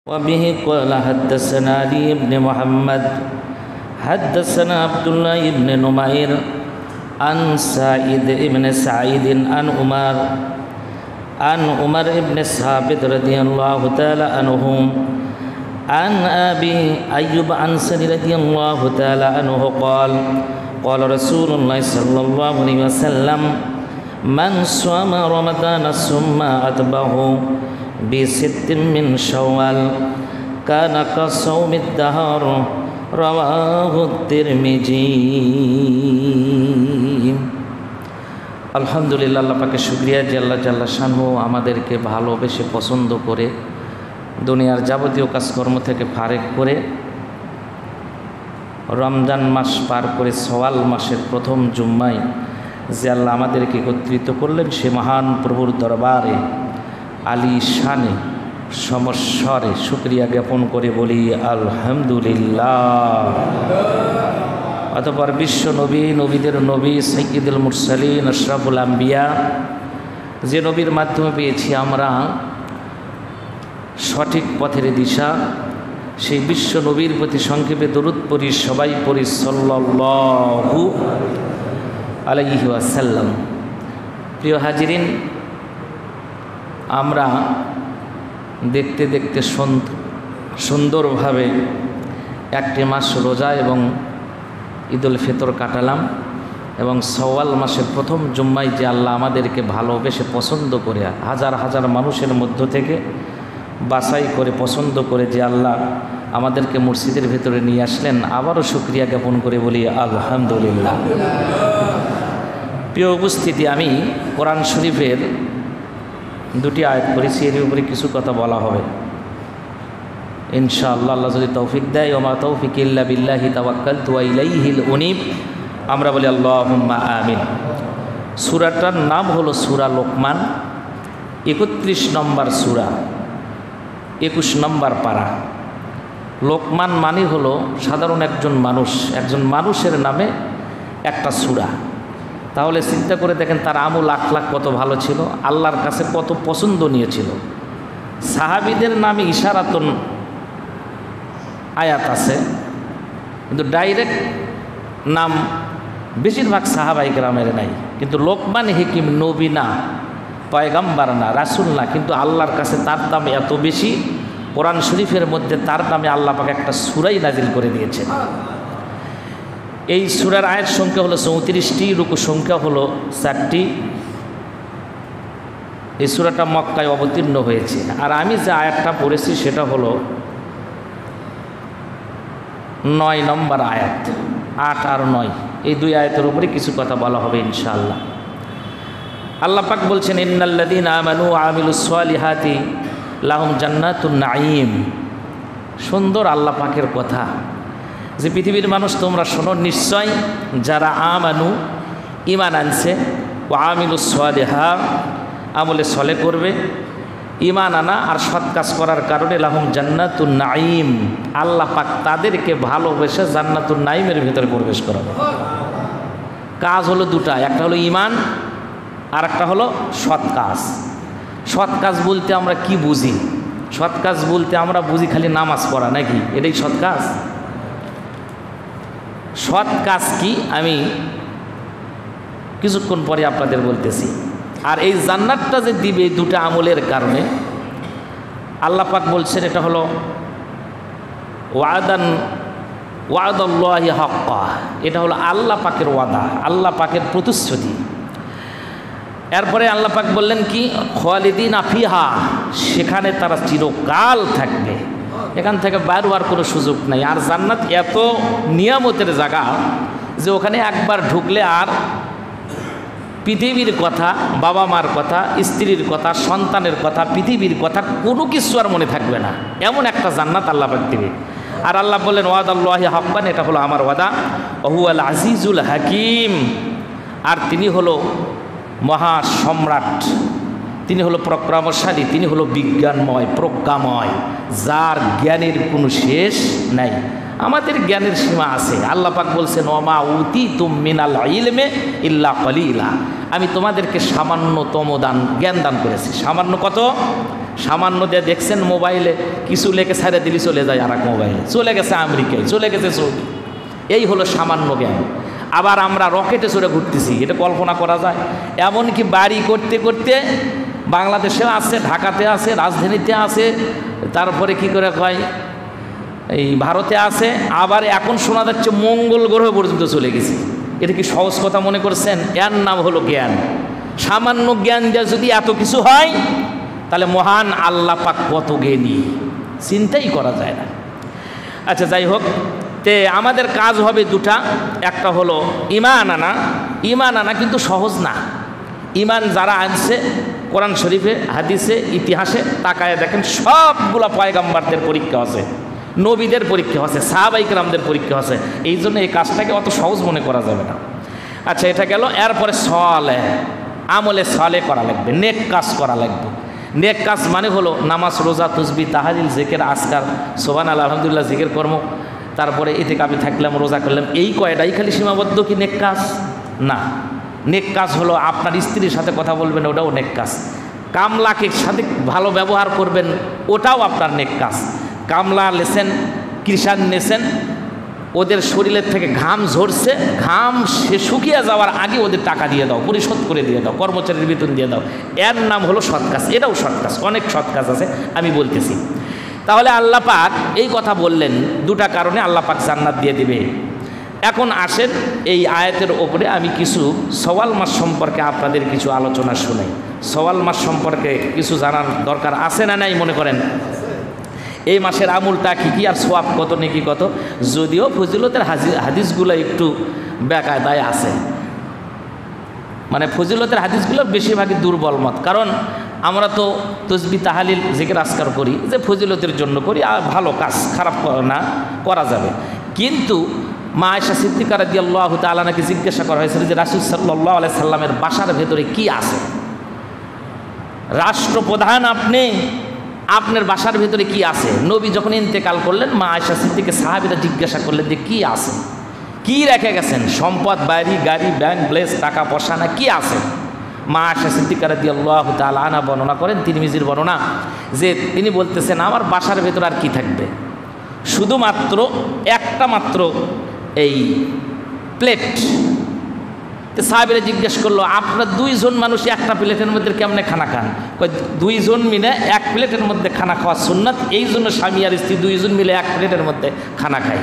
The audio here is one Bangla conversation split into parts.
وبه قال حدثنا علي بن محمد حدثنا عبد الله بن نمير عن سعيد بن سعيد عن عمر بن ثابت رضي الله تعالى عنه عن أبي أيوب أنصاري رضي الله تعالى عنه قال قال رسول الله صلى الله عليه وسلم من صام رمضان ثم أتبعه بست من شوال كان كصوم الدهر رواه الترمذي। আলহামদুলিল্লাহ, আল্লাহ পাকে শুকরিয়া যে আল্লাহ জাল্লা শানহু আমাদেরকে ভালোবেসে পছন্দ করে দুনিয়ার যাবতীয় কাজকর্ম থেকে ফারেক করে রমজান মাস পার করে সওয়াল মাসের প্রথম জুম্মায় যে আল্লাহ আমাদেরকে একত্রিত করলেন, সে মহান প্রভুর দরবারে আলী শানে সমস্বরে শুকরিয়া জ্ঞাপন করে বলি আলহামদুলিল্লাহ। অতঃপর বিশ্ব নবী, নবীদের নবী, সাইয়্যিদুল মুরসালিন, আশরাফুল আম্বিয়া, যে নবীর মাধ্যমে পেয়েছি আমরা সঠিক পথের দিশা, সেই বিশ্ব নবীর প্রতি সংক্ষেপে দরুদ পড়ি, সবাই পড়ি সাল্লাল্লাহু আলাইহি ওয়াসাল্লাম। প্রিয় হাজিরিন, আমরা দেখতে দেখতে সুন্দরভাবে একটি মাস রোজা এবং ঈদুল ফিতর কাটালাম এবং সওয়াল মাসের প্রথম জুম্মায় যে আল্লাহ আমাদেরকে ভালোবেসে পছন্দ করে হাজার হাজার মানুষের মধ্য থেকে বাছাই করে পছন্দ করে যে আল্লাহ আমাদেরকে মসজিদের ভেতরে নিয়ে আসলেন, আবারও শুকরিয়া জ্ঞাপন করে বলি আলহামদুলিল্লাহ। প্রিয় উপস্থিতি, আমি কোরআন শরীফের দুটি আয়াত করেছি, এর উপরে কিছু কথা বলা হবে ইনশাআল্লাহ, আল্লাহ যদি তৌফিক দেয়। ওমা তৌফিক ইল্লা বিল্লাহি তাওয়াক্কালতু ওয়া ইলাইহিল উনীব। আমরা বলি আল্লাহুম্মা আমিন। সূরাটার নাম হলো সূরা লোকমান, 31 নম্বর সূরা, 21 নম্বর পারা। লোকমান মানে হলো সাধারণ একজন মানুষের নামে একটা সূরা। তাহলে চিন্তা করে দেখেন তার আমল আখলাক কত ভালো ছিল, আল্লাহর কাছে কত পছন্দনীয় ছিল। সাহাবীদের নামে ইশারাতুন আয়াত আছে, কিন্তু ডাইরেক্ট নাম বেশিরভাগ সাহাবায়ে কেরামের নাই। কিন্তু লোকমান হাকিম নবী না, পয়গম্বর না, রাসূল না, কিন্তু আল্লাহর কাছে তার দাম এত বেশি, কোরআন শরীফের মধ্যে তার নামে আল্লাহ পাক একটা সূরাই নাজিল করে দিয়েছেন। এই সূরার আয়াত সংখ্যা হলো 34টি, রুকু সংখ্যা হলো 4টি। এই সূরাটা মক্কায় অবতীর্ণ হয়েছে। আর আমি যে আয়াতটা পড়েছি সেটা হলো 9 নম্বর আয়াত। 8 আর 9 এই দুই আয়াতের উপরে কিছু কথা বলা হবে ইনশাআল্লাহ। আল্লাহ পাক বলছেন, ইন্নাল্লাযীনা আমানু ওয়া আমিলুস সালিহাতি লাহুম জান্নাতুন নাঈম। সুন্দর আল্লাহ পাকের কথা যে পৃথিবীর মানুষ তোমরা শোনো, নিশ্চয় যারা আমানু ঈমান আনছে, ওয়া আমিলুস সালিহাত আমলে সলে করবে, ঈমান আনা আর সৎ কাজ করার কারণে লাহুম জান্নাতুন নাঈম, আল্লাহ পাক তাদেরকে ভালোবেসে জান্নাতুন নাঈমের ভিতরে প্রবেশ করাবে। কাজ হলো দুটা, একটা হলো ঈমান আর একটা হলো সৎ কাজ। সৎ কাজ বলতে আমরা কি বুঝি? সৎ কাজ বলতে আমরা বুঝি খালি নামাজ পড়া, নাকি? এটাই সৎ কাজ? সৎ কাজ কি আমি কিছুক্ষণ পরে আপনাদের বলতেছি। আর এই জান্নাতটা যে দিবে দুটো আমলের কারণে, আল্লাহ পাক বলছেন এটা হলো ওয়াদাল্লাহি হাক্কা, এটা হলো আল্লাহ পাকের ওয়াদা, আল্লাহ পাকের প্রতিশ্রুতি। এরপরে আল্লাহ পাক বললেন কি, খালিদিনা ফিহা, সেখানে তারা চিরকাল থাকবে, এখান থেকে বাইর হওয়ার কোনো সুযোগ নাই। আর জান্নাত এত নিয়ামতের জায়গা যে ওখানে একবার ঢুকলে আর পৃথিবীর কথা, বাবা মার কথা, স্ত্রীর কথা, সন্তানের কথা, পৃথিবীর কথা কোনো কিছু আর মনে থাকবে না, এমন একটা জান্নাত আল্লাহ পাক দিবে। আর আল্লাহ বললেন ওয়াদাল্লাহি হাক্কান, এটা হলো আমার ওয়াদা, ওহুয়াল আজিজুল হাকিম, আর তিনি হলো মহা সম্রাট, তিনি হলো প্রক্রমশালী, তিনি হলো বিজ্ঞানময়, প্রজ্ঞাময়, যার জ্ঞানের কোনো শেষ নাই। আমাদের জ্ঞানের সীমা আছে। আল্লাহ পাক বলছেন ওমা উতিতুম মিনাল ইলমে ইল্লা কলিলা, আমি তোমাদেরকে সামান্যতম জ্ঞান দান করেছি। সামান্য কত? সামান্য দিয়ে দেখছেন মোবাইলে কিছু লেখে ছেড়ে দিলি চলে যায় আর এক মোবাইলে, চলে গেছে আমেরিকায়, চলে গেছে সৌদি। এই হলো সামান্য জ্ঞান। আবার আমরা রকেটে চড়ে ঘুরতেছি, এটা কল্পনা করা যায়? এমনকি বাড়ি করতে করতে বাংলাদেশে আছে, ঢাকাতে আছে, রাজধানীতে আছে, তারপরে কি করে কয় এই ভারতে আছে, আবার এখন শোনা যাচ্ছে মঙ্গল গ্রহ পর্যন্ত চলে গেছে। এটা কি সহজ কথা মনে করছেন? এর নাম হলো জ্ঞান। সামান্য জ্ঞান যা যদি এত কিছু হয়, তাহলে মহান আল্লাহ পাক কত জ্ঞানী, চিন্তাই করা যায় না। আচ্ছা, যাই হোক, তে আমাদের কাজ হবে দুটা। একটা হলো ঈমান আনা। ঈমান আনা কিন্তু সহজ না। ঈমান যারা আনছে কোরআন শরীফে, হাদিসে, ইতিহাসে তাকায় দেখেন সবগুলা পয়গাম্বারদের পরীক্ষা আছে, নবীদের পরীক্ষা আছে, সাহাবায়ে কেরামদের পরীক্ষা আছে। এই জন্য এই কাজটাকে অত সহজ মনে করা যাবে না। আচ্ছা, এটা গেল। এরপরে সলে, আমলে সলে করা লাগবে, নেক কাজ করা লাগবে। নেক কাজ মানে হলো নামাজ, রোজা, তসবিহ, তাহলিল, জিকির, আজকার, সুবহানাল্লাহ, আলহামদুলিল্লাহ, জিকির কর্ম, তারপরে ইতিকাফে থাকলাম, রোজা করলাম, এই কয়টাই খালি সীমাবদ্ধ কি নেক কাজ? না। নেক কাজ হলো আপনার স্ত্রীর সাথে কথা বলবেন, ওটাও নেক কাজ। কামলাকে সাথে ভালো ব্যবহার করবেন, ওটাও আপনার নেক কাজ। কামলা লেছেন, কৃষাণ নেছেন, ওদের শরীরের থেকে ঘাম ঝরছে, ঘাম শুকিয়ে যাওয়ার আগে ওদের টাকা দিয়ে দাও, পরিশোধ করে দিয়ে দাও, কর্মচারীর বেতন দিয়ে দাও। এর নাম হলো সৎ কাজ। এটাও সৎ কাজ। অনেক সৎ কাজ আছে, আমি বলতেছি। তাহলে আল্লাহ পাক এই কথা বললেন, দুটা কারণে আল্লাহ পাক জান্নাত দিয়ে দিবে। এখন আসেন এই আয়াতের ওপরে আমি কিছু সওয়াল মাস সম্পর্কে আপনাদের কিছু আলোচনা শুনাই। সওয়াল মাস সম্পর্কে কিছু জানার দরকার আছে না নাই মনে করেন? এই মাসের আমলটা কী কী আর সোয়াব কত, নেকি কত, যদিও ফজিলতের হাদিসগুলো একটু বেকায়দায় আছে, মানে ফজিলতের হাদিসগুলো বেশিরভাগই দুর্বল মত। কারণ আমরা তো তসবিহ, তাহলিল, জিকির, আজকার করি যে ফজিলতের জন্য করি, আর ভালো কাজ, খারাপ না করা যাবে। কিন্তু মা আয়েশা সিদ্দিকা রাদিয়াল্লাহু তাআলা আনহাকে জিজ্ঞাসা করা হয়েছিল যে রাসূল সাল্লাল্লাহু আলাইহি সাল্লামের বাসার ভেতরে কি আছে? রাষ্ট্রপ্রধান আপনি, আপনার বাসার ভেতরে কি আছে? নবী যখন ইন্তেকাল করলেন, মা আয়েশা সিদ্দিকা সাহাবীরা জিজ্ঞাসা করলেন যে কি আছে, কি রেখে গেছেন? সম্পদ, বাড়ি, গাড়ি, ব্যাংক ব্যালেন্স, টাকা পয়সা, না কি আছে? মা আয়েশা সিদ্দিকা রাদিয়াল্লাহু তাআলা আনহা বর্ণনা করেন, তিরমিজির বর্ণনা, যে তিনি বলতেছেন আমার বাসার ভেতর আর কি থাকবে? শুধুমাত্র একটা মাত্র এই প্লেট। সাহাবীরা জিজ্ঞেস করলো আপনারা দুইজন মানুষ একটা প্লেটের মধ্যে কেমনে খানা খান? দুইজন মিলে এক প্লেটের মধ্যে খানা খাওয়া সুন্নাত, এই জন্য স্বামী আর স্ত্রী দুইজন মিলে এক প্লেটের মধ্যে খানা খায়।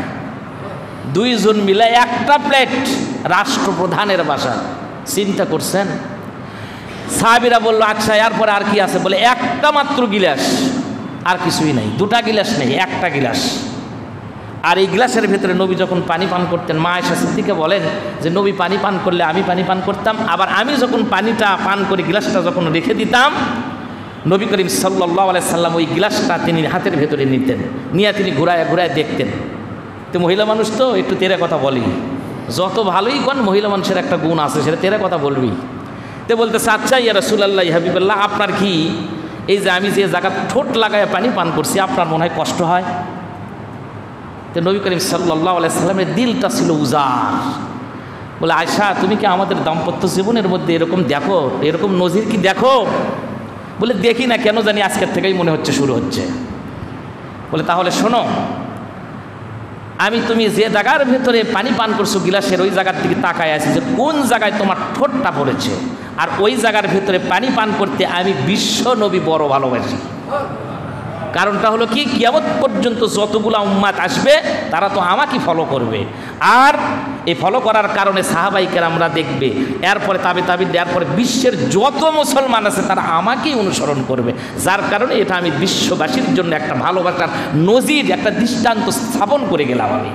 দুইজন মিলে একটা প্লেট, রাষ্ট্রপ্রধানের বাসা। চিন্তা করছেন? সাহাবীরা বলল আচ্ছা এরপরে আর কি আছে? বলে একটা মাত্র গিলাস, আর কিছুই নাই। দুটা গিলাস নেই, একটা গিলাস। আর এই গ্লাসের ভেতরে নবী যখন পানি পান করতেন, মা আয়েশা সিদ্দিকা বলেন যে নবী পানি পান করলে আমি পানি পান করতাম, আবার আমি যখন পানিটা পান করে গ্লাসটা যখন রেখে দিতাম, নবী করিম সাল্লাল্লাহু আলাইহি সাল্লাম ওই গ্লাসটা তিনি হাতের ভেতরে নিতেন, নিয়ে তিনি ঘুরায় ঘুরায় দেখতেন। তো মহিলা মানুষ তো একটু তেরে কথা বলি, যত ভালোই কোন মহিলা মানুষের একটা গুণ আছে, সেটা তেরে কথা বলবি। তো বলতেছে আচ্ছা ইয়া রাসূলুল্লাহ, ইয়া হাবিবাল্লাহ, আপনার কি এই যে আমি যে জায়গা ঠোঁট লাগায় পানি পান করছি, আপনার মনে হয় কষ্ট হয়? তো নবী করিম সাল্লাল্লাহু আলাইহি সাল্লামের দিলটা ছিল উজাড়। বলে আয়েশা, তুমি কি আমাদের দাম্পত্য জীবনের মধ্যে এরকম দেখো, এরকম নজির কি দেখো? বলে দেখি না, কেন জানি আজকের থেকেই মনে হচ্ছে শুরু হচ্ছে। বলে তাহলে শোনো, আমি তুমি যে জায়গার ভেতরে পানি পান করছো গিলাসের, ওই জায়গার দিকে তাকায় আছি যে কোন জায়গায় তোমার ঠোঁটটা পড়েছে, আর ওই জায়গার ভেতরে পানি পান করতে আমি বিশ্ব নবী বড় ভালোবাসি। কারণটা হলো কি, কিয়ামত পর্যন্ত যতগুলা উম্মাত আসবে তারা তো আমাকে ফলো করবে, আর এই ফলো করার কারণে সাহাবাই কেরামরা দেখবে, এরপরে তাবে এরপরে বিশ্বের যত মুসলমান আছে তারা আমাকেই অনুসরণ করবে, যার কারণে এটা আমি বিশ্ববাসীর জন্য একটা ভালোবাসার নজির, একটা দৃষ্টান্ত স্থাপন করে গেলাম আমি।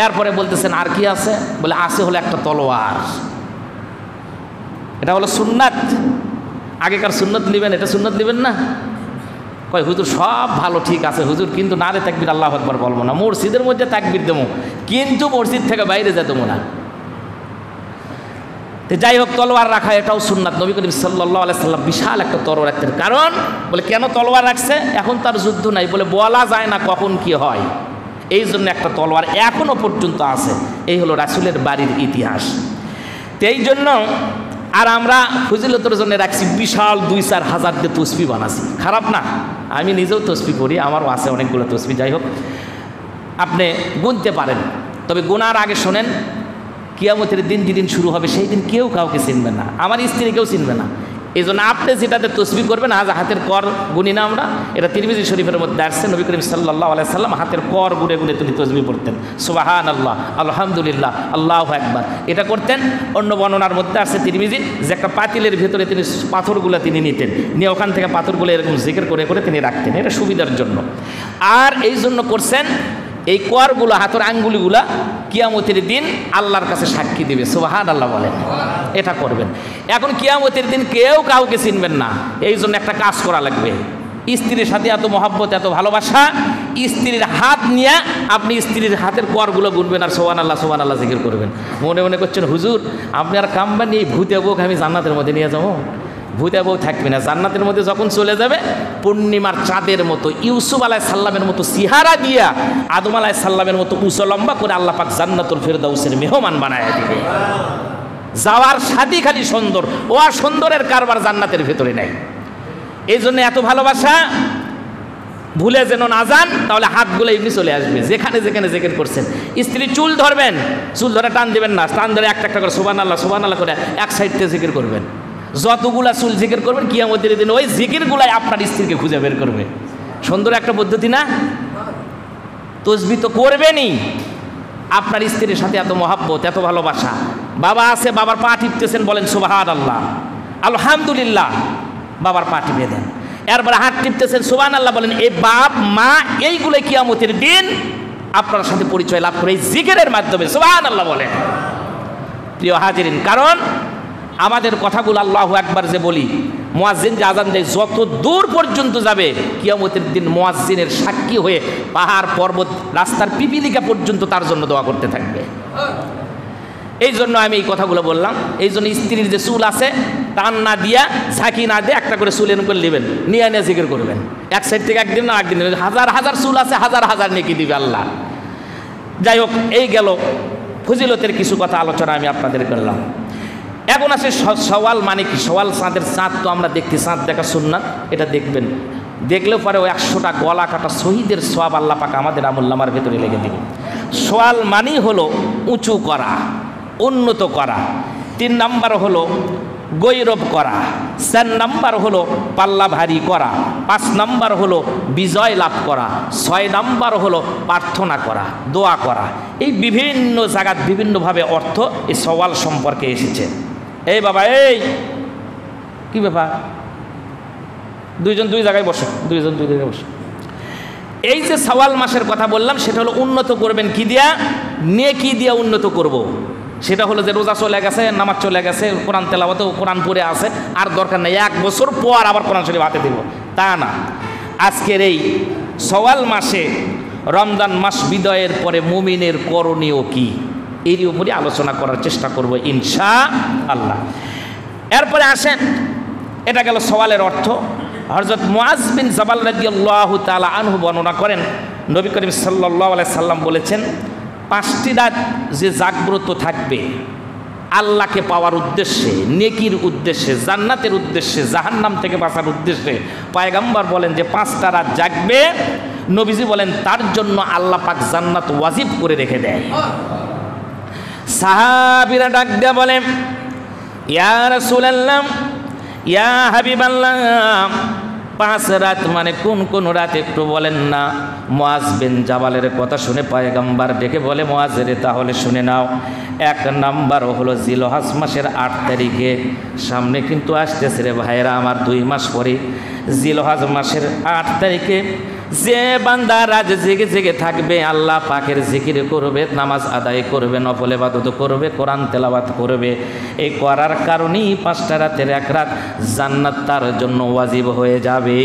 এরপরে বলতেছেন আর কি আছে? বলে আছে হলো একটা তলোয়ার। এটা হলো সুন্নাত। আগেকার সুন্নত নেবেন, এটা সুন্নত নেবেন না? কয় হুজুর সব ভালো ঠিক আছে হুজুর, কিন্তু নারে তাকবীর আল্লাহু আকবার বলবো না, মসজিদের মধ্যে তাকবীর দেবো, কিন্তু মসজিদ থেকে বাইরে যেতে না। তো যাই হোক, তলোয়ার রাখা এটাও সুন্নাত। নবী করিম সাল্লাল্লাহু আলাইহি সাল্লাম বিশাল একটা তলোয়ার রাখতেন। কারণ বলে কেন তলোয়ার রাখছে? এখন তার যুদ্ধ নাই, বলে বলা যায় না কখন কি হয়, এই জন্য একটা তলোয়ার এখনো পর্যন্ত আছে। এই হলো রাসূলের বাড়ির ইতিহাস। তো এই জন্য আর আমরা ফজিলতের জন্য রাখছি বিশাল 2-4 হাজার দিয়ে তসবিহ বানাছি। খারাপ না, আমি নিজেও তসবিহ করি, আমারও আছে অনেকগুলো তসবিহ। যাই হোক, আপনি গুনতে পারেন, তবে গোনার আগে শোনেন, কিয়ামতের দিন যেদিন শুরু হবে সেই দিন কেউ কাউকে চিনবে না, আমার স্ত্রী কেউ চিনবে না। এই জন্য আপনি যেটাতে তসবিহ করবেন, আজ হাতের কর গুনি না আমরা, এটা তিরমিজি শরীফের মধ্যে আসছে। নবী করিম সাল্লাল্লাহু আলাইহি সাল্লাম হাতের কর গুনে গুনে তিনি তসবিহ পড়তেন। সুবহানাল্লাহ, আলহামদুলিল্লাহ, আল্লাহু আকবার, এটা করতেন। অন্য বর্ণনার মধ্যে আসছে তিরমিজি যে একটা পাতিলের ভেতরে তিনি পাথরগুলো তিনি নিতেন, নিয়ে ওখান থেকে পাথরগুলো এরকম জিকির করে করে তিনি রাখতেন, এটা সুবিধার জন্য। আর এই জন্য করছেন, এই করগুলো হাতের আঙ্গুলিগুলা কিয়ামতের দিন আল্লাহর কাছে সাক্ষী দিবে। সুবহানাল্লাহ বলেন, এটা করবেন। এখন কিয়ামতের দিন কেউ কাউকে চিনবেন না, এই জন্য একটা কাজ করা লাগবে। স্ত্রীর সাথে এত মহব্বত, এত ভালোবাসা, স্ত্রীর হাত নিয়ে আপনি স্ত্রীর হাতের করগুলো গুনবেন আর সুবহানাল্লাহ সুবহানাল্লাহ জিকির করবেন। মনে মনে করছেন, হুজুর আপনি আর কামবা নিয়ে ভূতে বউকে আমি জান্নাতের মধ্যে নিয়ে যাবো? ভূতে বউ থাকবে না, জান্নাতের মধ্যে যখন চলে যাবে পূর্ণিমার চাঁদের মতো, ইউসুফ আলাইহিস সালামের মতো চেহারা দিয়া, আদম আলাইহিস সালামের মতো উঁচু লম্বা করে আল্লাহ পাক জান্নাতুল ফেরদাউসের মেহমান বানায় দিবে। যাওয়ার সাথে খালি সুন্দর, ও আর সুন্দরের কারবার জান্নাতের ভেতরে নাই। এই জন্য এত ভালোবাসা, ভুলে যেন না যান, তাহলে হাতগুলো এমনি চলে আসবে। যেখানে যেখানে জিকির করছেন, স্ত্রী চুল ধরবেন, চুল ধরে টান দিবেন না, টান ধরে একটা একটা করে সুবহানাল্লাহ সুবহানাল্লাহ করে এক সাইড থেকে জিকির করবেন। যতগুলা চুল জিকির করবেন, কিয়ামতের দিন ওই জিকিরগুলাই আপনার স্ত্রীকে খুঁজে বের করবে। সুন্দর একটা পদ্ধতি না? তসবিহ তো করবেনই। আপনার স্ত্রীর সাথে এত মহব্বত, এত ভালোবাসা, বাবা আছে, বাবার পা টিপতেছেন, বলেন সুবহানাল্লাহ, আলহামদুলিল্লাহ, বাবার পা টিপে দেন। এরপরে হাত টিপতেছেন, সুবহানাল্লাহ বলেন। এই বাপ মা এইগুলো কিয়ামতের দিন আপনার সাথে পরিচয় লাভ করে এই জিকিরের মাধ্যমে। সুবহানাল্লাহ বলেন। প্রিয় হাজিরিন, কারণ আমাদের কথাগুলো আল্লাহু আকবার যে বলি, মুয়াজ্জিন যে আযান দেয়, যত দূর পর্যন্ত যাবে কিয়ামতের দিন মুয়াজ্জিনের সাক্ষী হয়ে পাহাড় পর্বত রাস্তার পিপিলিকা পর্যন্ত তার জন্য দোয়া করতে থাকবে। এই জন্য আমি এই কথাগুলো বললাম। এই জন্য স্ত্রীর যে চুল আছে, টান না দিয়া, ঝাঁকি না দিয়ে একটা করে চুল এনে করে নেবেন, নিয়ে এনে জিকির করবেন। এক সাইড থেকে একদিন না একদিন, হাজার হাজার চুল আছে, হাজার হাজার নেকি দিবে আল্লাহ। যাই হোক, এই গেল ফজিলতের কিছু কথা আলোচনা আমি আপনাদের করলাম। এখন আছে সওয়াল, মানে কি? সওয়াল চাঁদের চাঁদ তো আমরা দেখি, চাঁদ দেখা সুন্নাত, এটা দেখবেন। দেখলেও পরে ওই 100টা গলা কাটা শহীদের সওয়াব আল্লাহ পাক আমাদের আমুল্লামার ভেতরে লেগে দিবে। সওয়াল মানেই হলো উঁচু করা, উন্নত করা। 3 নাম্বার হলো গৈরব করা, 4 নাম্বার হলো পাল্লা ভারী করা, 5 নাম্বার হলো বিজয় লাভ করা, 6 নাম্বার হলো প্রার্থনা করা, দোয়া করা। এই বিভিন্ন জায়গায় বিভিন্নভাবে অর্থ এই সওয়াল সম্পর্কে এসেছে। এই বাবা, এই কি ব্যাপার? দুইজন দুই জায়গায় বসো, দুইজন দুই জায়গায় বসো। এই যে সওয়াল মাসের কথা বললাম, সেটা হলো উন্নত করবেন কি দিয়া? নেকি দিয়া উন্নত করব। সেটা হলো যে রোজা চলে গেছে, নামাজ চলে গেছে, কোরআন তেলাওয়াতে কোরআন পড়ে আছে, আর দরকার নেই 1 বছর পর আবার কোরআন শরীফ হাতে দিব, তা না। আজকের এই সওয়াল মাসে, রমজান মাস বিদায়ের পরে মুমিনের করণীয় কি, এরই উপরে আলোচনা করার চেষ্টা করব ইনশাআল্লাহ। এরপরে আসেন, এটা গেল সওয়ালের অর্থ। হযরত মুআজ বিন জাবাল রাদিয়াল্লাহু তাআলা আনহু বর্ণনা করেন, নবী করিম সাল্লাল্লাহু আলাইহি সাল্লাম বলেছেন, 5টি রাত যে জাগ্রত থাকবে আল্লাহকে পাওয়ার উদ্দেশ্যে, নেকির উদ্দেশ্যে, জান্নাতের উদ্দেশ্যে, জাহান্নাম থেকে বাঁচার উদ্দেশ্যে, পয়গম্বর বলেন যে 5টা রাত জাগবে, নবীজি বলেন তার জন্য আল্লাহ পাক জান্নাত ওয়াজিব করে রেখে দেয়। সাহাবীরা ডাক দিয়ে বলে, ইয়া রাসূলুল্লাহ, ইয়া হাবিবাল্লাহ, 5 রাত মানে কোন কোন রাত একটু বলেন না। মুআজ বিন জাবালের কথা শুনে পয়গম্বর ডেকে বলে, মুআজ রে তাহলে শুনে নাও। 1 নাম্বার হলো জিলহজ মাসের 8 তারিখে, সামনে কিন্তু আসতেছে রে ভাইরা আমার, 2 মাস পরে জিলহজ মাসের 8 তারিখে যে বান্দা রাত জেগে জেগে থাকবে, আল্লাহ পাকের জিকির করবে, নামাজ আদায় করবে, নফল ইবাদত করবে, কোরআন তেলাওয়াত করবে, এই করার কারণেই 5টা রাতের 1 রাত জান্নাত তার জন্য ওয়াজিব হয়ে যাবে।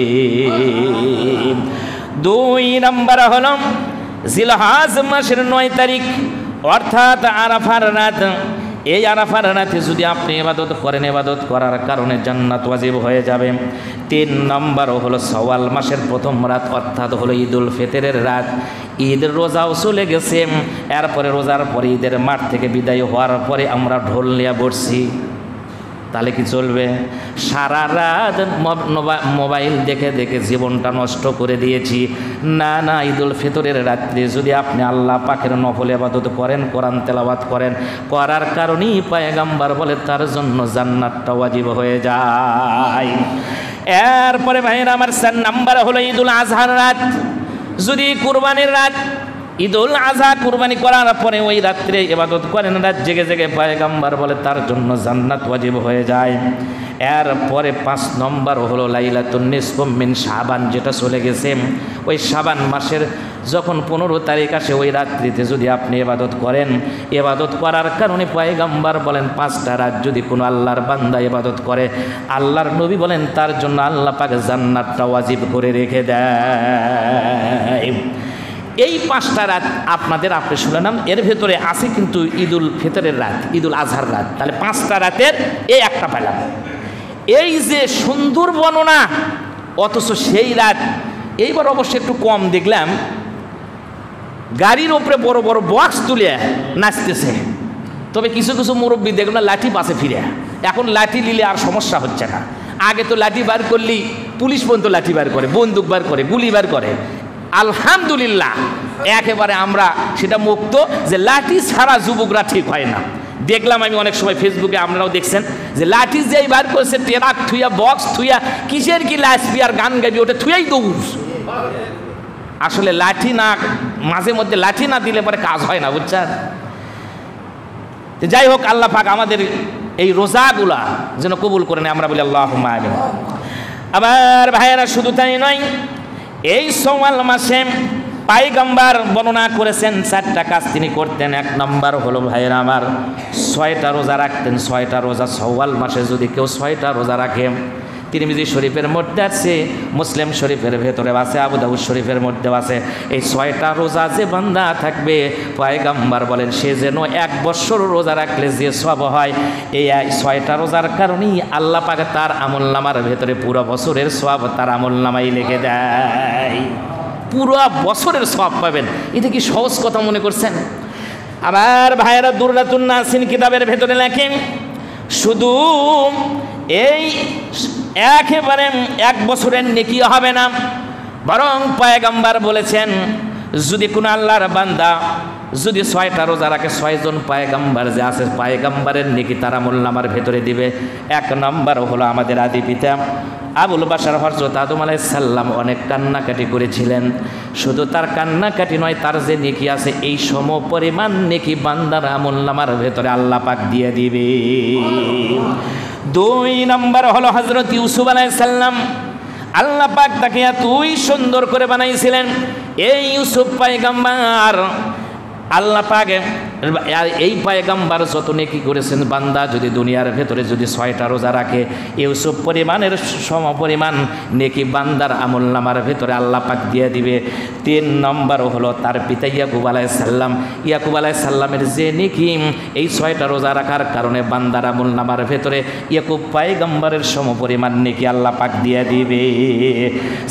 2 নাম্বার হলো জিলহজ মাসের 9 তারিখ, অর্থাৎ আরাফার রাত। এই আরাফার রাতে যদি আপনি ইবাদত করেন, ইবাদত করার কারণে জান্নাত ওয়াজিব হয়ে যাবে। 3 নম্বর হলো শাওয়াল মাসের প্রথম রাত, অর্থাৎ হলো ঈদুল ফিতরের রাত। ঈদের রোজাও চলে গেছে, এরপরে রোজার পরে ঈদের মাঠ থেকে বিদায় হওয়ার পরে আমরা ঢোল নিয়ে বসছি, তাহলে কি চলবে? সারা রাত মোবাইল দেখে দেখে জীবনটা নষ্ট করে দিয়েছি। না না, ঈদুল ফিতরের রাত্রে যদি আপনি আল্লাহ পাকের নফল ইবাদত করেন, কোরআন তেলাওয়াত করেন, করার কারণেই পয়গম্বর বলে তার জন্য জান্নাতটা ওয়াজিব হয়ে যায়। এরপরে ভাইরা আমার 4 নাম্বার হলো ঈদুল আজহার রাত। যদি কুরবানির রাত, ঈদুল আজহা কুরবানি করার পরে ওই রাত্রে ইবাদত করেন, রাত জেগে জেগে, পয়গম্বর বলে তার জন্য জান্নাত ওয়াজিব হয়ে যায়। এরপরে 5 নম্বর হলো লাইলাতুন নিসফ মিন শাবান, যেটা চলে গেছে। ওই শাবান মাসের যখন 15 তারিখ আসে, ওই রাত্রিতে যদি আপনি ইবাদত করেন, ইবাদত করার কারণে পয়গম্বর বলেন 5টা রাত যদি কোনো আল্লাহর বান্দা ইবাদত করে, আল্লাহর নবী বলেন তার জন্য আল্লাহ পাক জান্নাতটা ওয়াজিব করে রেখে দেয়। এই 5টা রাত আপনি শুনলাম, এর ভেতরে আছে কিন্তু ঈদুল ফিতরের রাত, ঈদুল আজহার রাত। তাহলে 5টা রাতের এই একটা পেলাম। এই যে সুন্দর বর্ণনা, অথচ সেই রাত এইবার অবশ্যই একটু কম দেখলাম, গাড়ির ওপরে বড় বড় বক্স তুলে নাচতেছে। তবে কিছু কিছু মুরব্বী দেখলাম লাঠি পাশে ফিরে, এখন লাঠি নিলে আর সমস্যা হচ্ছে না। আগে তো লাঠি বার করলেই পুলিশ পর্যন্ত লাঠি বার করে, বন্দুক বার করে, গুলি বার করে। আলহামদুলিল্লাহ একেবারে আমরা সেটা মুক্ত, যে লাঠি ছাড়া যুবকরা ঠিক হয় না। দেখলাম আমি অনেক সময় ফেসবুকে, আপনারাও দেখছেন, যে লাঠি যেই বার করছে, ট্রাক থুইয়া, বক্স থুইয়া, কিসের কি লাসপিয়ার গান গাবি, ওটা থুয়াই দৌড়। আসলে লাঠি না, মাঝে মধ্যে লাঠি না দিলে পরে কাজ হয় না, বুঝছেন? যাই হোক, আল্লাহ পাক আমাদের এই রোজাগুলা যেন কবুল করে নেয়, আমরা বলি আল্লাহুম্মা আমিন। আবার ভাইয়েরা, শুধু তাই নয়, এই শাওয়াল মাসে পয়গম্বর বর্ণনা করেছেন 4টা কাজ তিনি করতেন। 1 নম্বর হলো ভাইয়েরা আমার, 6টা রোজা রাখতেন। 6টা রোজা শাওয়াল মাসে যদি কেউ 6টা রোজা রাখে, তিরমিজি শরীফের মধ্যে আছে, মুসলিম শরীফের ভেতরে আছে, আবু দাউদ শরীফের মধ্যে আছে। এই 6টা রোজা যে বান্দা থাকবে, পয়গম্বর বলেন সে যেন 1 বছর রোজা রাখলে যে সওয়াব হয়, এই 6টা রোজার কারণেই আল্লাহ পাক তার আমলনামার ভেতরে পুরো বছরের সওয়াব তার আমলনামায় লিখে দেয়। পুরো বছরের সওয়াব পাবেন। এটা কি সহজ কথা মনে করছেন? আবার ভাইয়েরা, দুররাতুন নাসিন কিতাবের ভেতরে লেখেন, শুধু এই একেবারে 1 বছরের নেকি হবে না, বরং পয়গম্বর বলেছেন যদি কোনো আল্লাহর বান্দা যদি 6টা রোজা রাখে, 6 জন পয়গম্বর যে আছে, পয়গম্বরের নেকি তার আমলনামার ভেতরে দিবে। 1 নম্বর হলো আমাদের আদি পিতা আবুল বাশার হযরত আদম আলাইহিস সালাম অনেক কান্নাকাটি করেছিলেন। শুধু তার কান্নাকাটি নয়, তার যে নেকি আছে এই সম পরিমাণ নেকি বান্দার আমলনামার ভেতরে আল্লাহ পাক দিয়ে দিবে। 2 নম্বর হলো হযরত ইউসুফ আলাইহিস সালাম, আল্লাহ পাক তাকে এতই সুন্দর করে বানাইছিলেন। এই ইউসুফ পয়গম্বর, আল্লাহ পাক এই পয়গম্বর যত নেকি করেছেন, বান্দা যদি দুনিয়ার ভেতরে যদি 6টা রোজা রাখে, ইউসুফ পরিমাণের সম পরিমাণ নেকি বান্দার আমলনামার ভেতরে আল্লাহ পাক দিয়ে দিবে। 3 নম্বর হলো তার পিতা ইয়াকুব আলাইহিস সালাম, ইয়াকুব আলাইহিস সালামের যে নেকি এই 6টা রোজা রাখার কারণে বান্দার আমলনামার ভেতরে ইয়াকুব পয়গম্বরের সম পরিমাণ নেকি আল্লাহ পাক দিয়ে দিবে।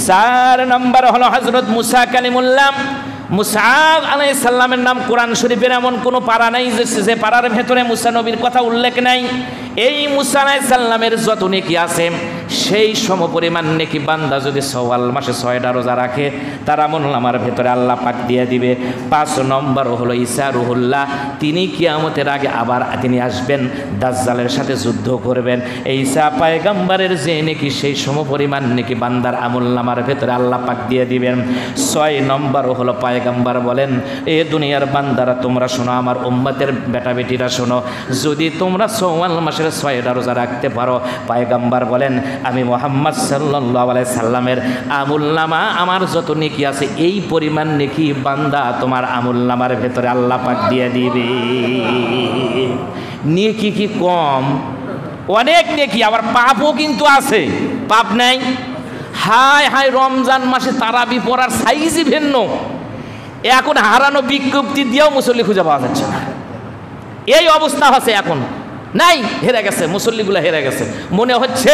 4 নম্বর হলো হযরত মুসা কালিমুল্লাহ। মুসা আলাইহিস সালামের নাম কোরআন শরীফের এমন কোনো পারা নাই যে পারার ভেতরে মুসা নবীর কথা উল্লেখ নাই। এই মুসা আলাইহিস সালামের যত নেকি আছে, সেই সমপরিমাণ নেকি বান্দা যদি শাওয়াল মাসে 6টা রোজা রাখে, তার আমলনামার ভেতরে আল্লাহ পাক দিয়ে দিবে। 5 নম্বর হলো ঈসা রুহুল্লাহ, তিনি কিয়ামতের আগে আবার তিনি আসবেন, দাজ্জালের সাথে যুদ্ধ করবেন। এই ঈসা পয়গম্বরের যে নেকি সেই সমপরিমাণ নেকি বান্দার আমলনামার ভেতরে আল্লাহ পাক দিয়ে দিবেন। 6 নম্বর হলো পয়গম্বর বলেন, এ দুনিয়ার বান্দারা তোমরা শোনো, আমার উম্মতের বেটা বেটিরা শোনো, যদি তোমরা শাওয়াল মাসের 6টা রোজা রাখতে পারো, পয়গম্বর বলেন আমি মুহাম্মদ সাল্লাল্লাহু আলাইহি সাল্লামের আমলনামা আমার যত নেকি আছে এই পরিমাণ নেকি বান্দা তোমার আমলনামার ভেতরে আল্লাহ পাক দিয়ে দিবে। নেকি কি কম? অনেক নেকি, আবার পাপও কিন্তু আছে, পাপ নাই? হায় হায়, রমজান মাসে তারাবি পড়ার সাইজই ভিন্ন। এখন হারানো বিজ্ঞপ্তি দিয়েও মুসল্লি খুঁজে পাওয়া যাচ্ছে না। এই অবস্থা হচ্ছে এখন, নাই, হেরে গেছে, মুসল্লিগুলো হেরে গেছে। মনে হচ্ছে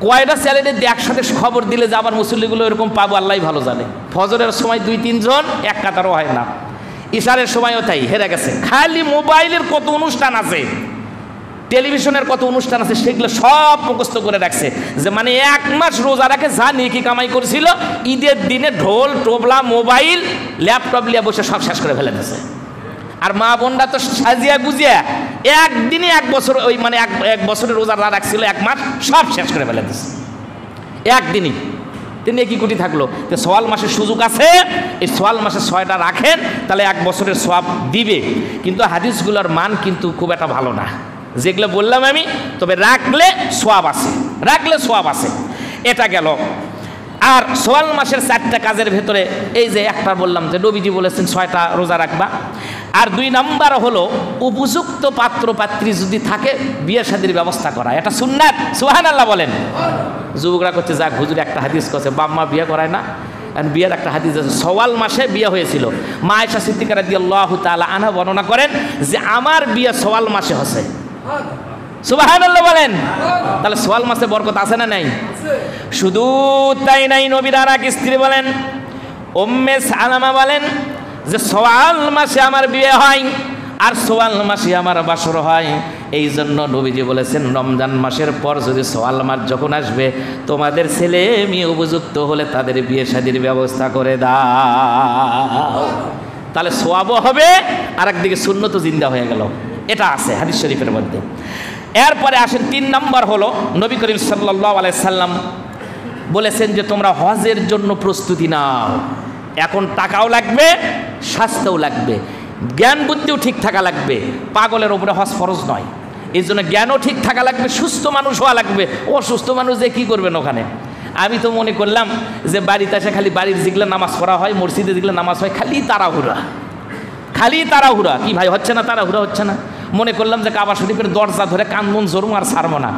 কয়টা চ্যানেলে একসাথে খবর দিলে যে আবার মুসল্লিগুলো এরকম পাবো আল্লাহ ভালো জানে। ফজরের সময় 2-3 জন, এক কাতারও হয় না। ইশারের সময়ও তাই, হেরে গেছে। খালি মোবাইলের কত অনুষ্ঠান আছে, টেলিভিশনের কত অনুষ্ঠান আছে, সেগুলো সব মুখস্থ করে রাখছে। যে মানে 1 মাস রোজা রাখে যা নেকি কামাই করেছিল, ঈদের দিনে ঢোল টোবলা মোবাইল ল্যাপটপ নিয়ে বসে সব শেষ করে ফেলে দিয়েছে। আর মা বোনরা তো সাজিয়া গুজিয়া একদিনে 1 বছর, ওই মানে এক বছরের রোজা রাখছিল 1 মাস, সব শেষ করে ফেলে দিয়েছে একদিনই। তিনি কি কোটি থাকলো যে সোয়াল মাসের সুযোগ আছে, এই সোয়াল মাসে 6টা রাখেন, তাহলে 1 বছরের সওয়াব দিবে। কিন্তু হাদিসগুলোর মান কিন্তু খুব একটা ভালো না, যেগুলো বললাম আমি। তবে রাখলে সওয়াব আছে, রাখলে সওয়াব আছে। এটা গেল। আর সোয়াল মাসের 4টা কাজের ভেতরে এই যে একটা বললাম যে নবীজি বলেছেন 6টা রোজা রাখবা। আর 2 নাম্বার হলো উপযুক্ত পাত্র পাত্রী যদি থাকে বিয়ে শাদীর ব্যবস্থা করা, এটা সুন্নাত। সুবহানাল্লাহ বলেন। যুবকরা করছে যাক হুজুর একটা হাদিস করছে, বাম্মা বিয়ে করায় না। কারণ বিয়ের একটা হাদিস আছে, সওয়াল মাসে বিয়ে হয়েছিল। মা আয়েশা সিদ্দিকা রাদিয়াল্লাহু তাআলা আনহা বর্ণনা করেন যে আমার বিয়ে সওয়াল মাসে হয়েছে। সুবহানাল্লাহ বলেন। তাহলে সোয়াল মাসে বরকত আছে না নাই? শুধু তাই নাই, নবীর আর এক স্ত্রী বলেন, উম্মে সালামা বলেন যে সোয়াল মাসে আমার বিয়ে হয় আর সোয়াল মাসে আমার বাসর হয়। এই জন্য নবীজি বলেছেন রমজান মাসের পর যদি সোয়াল মাস যখন আসবে, তোমাদের ছেলে মেয়ে উপযুক্ত হলে তাদের বিয়ে শাদীর ব্যবস্থা করে দাও। তাহলে সোয়াবও হবে, আর একদিকে সুন্নত জিন্দা হয়ে গেল। এটা আছে হাদিস শরীফের মধ্যে। এরপরে আসেন 3 নম্বর হলো নবী করিম সাল্লাল্লাহু আলাইহি সাল্লাম বলেছেন যে তোমরা হজের জন্য প্রস্তুতি নাও। এখন টাকাও লাগবে, স্বাস্থ্যও লাগবে, জ্ঞান বুদ্ধিও ঠিক থাকা লাগবে। পাগলের উপরে হজ ফরজ নয়, এই জন্য জ্ঞানও ঠিক থাকা লাগবে, সুস্থ মানুষ হওয়া লাগবে। অসুস্থ মানুষ যে কী করবেন ওখানে? আমি তো মনে করলাম যে বাড়িতে এসে খালি বাড়ির যেগুলো নামাজ পড়া হয়, মসজিদে যেগুলো নামাজ হয়, খালি তাড়াহুড়া, খালি তাড়াহুড়া। কি ভাই হচ্ছে না? তাড়াহুড়া হচ্ছে না? মনে করলাম যে কাবা শরীফের দরজা ধরে কানমন জরুম আর ছাড়বো না।